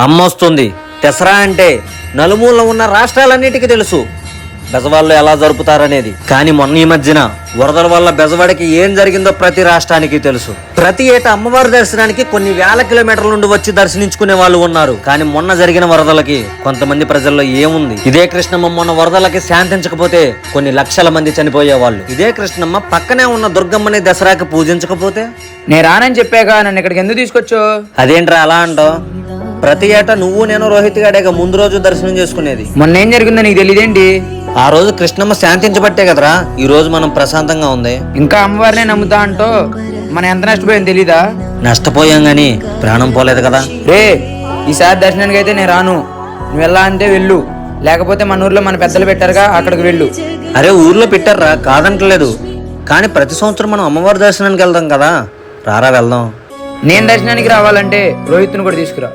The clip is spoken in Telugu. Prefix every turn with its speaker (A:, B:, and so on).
A: అమ్మొస్తుంది. దసరా అంటే నలుమూలలో ఉన్న రాష్ట్రాలన్నిటికీ తెలుసు బెజవాడలో ఎలా జరుపుతారనేది. కానీ మొన్న ఈ మధ్యన వరదల వల్ల బెజవాడకి ఏం జరిగిందో ప్రతి రాష్ట్రానికి తెలుసు. ప్రతి ఏటా అమ్మవారి దర్శనానికి కొన్ని వేల కిలోమీటర్ల నుండి వచ్చి దర్శనించుకునే వాళ్ళు ఉన్నారు. కానీ మొన్న జరిగిన వరదలకి కొంతమంది ప్రజల్లో ఏముంది? ఇదే కృష్ణమ్మ మొన్న వరదలకి శాంతించకపోతే కొన్ని లక్షల మంది చనిపోయేవాళ్ళు. ఇదే కృష్ణమ్మ పక్కనే ఉన్న దుర్గమ్మని దసరాకి పూజించకపోతే?
B: నేను రానని చెప్పాక నన్ను ఇక్కడికి ఎందుకు తీసుకొచ్చు?
A: అదేంట్రా అలా అంటావు? ప్రతి ఏటా నువ్వు నేను రోహిత్ గాడేగా ముందు రోజు దర్శనం చేసుకునేది.
B: మొన్న ఏం జరిగిందో నీకు తెలియదేంటి?
A: ఆ రోజు కృష్ణమ్మ శాంతించబట్టే కదరా ఈ రోజు మనం ప్రశాంతంగా ఉంది.
B: ఇంకా అమ్మవారినే నమ్ముతా అంటూ మనం ఎంత నష్టపోయాం తెలీదా?
A: నష్టపోయాం గాని ప్రాణం పోలేదు కదా.
B: రే, ఈసారి దర్శనానికి అయితే నేను రాను. నువ్వు వెళ్ళా అంటే వెళ్ళు, లేకపోతే మన ఊర్లో మన పెద్దలు పెట్టారుగా అక్కడికి వెళ్ళు.
A: అరే ఊర్లో పెట్టారా కాదంటలేదు, కానీ ప్రతి సంవత్సరం మనం అమ్మవారి దర్శనానికి వెళ్దాం కదా, రారా వెళ్దాం.
B: నేను దర్శనానికి రావాలంటే రోహిత్ను కూడా తీసుకురా.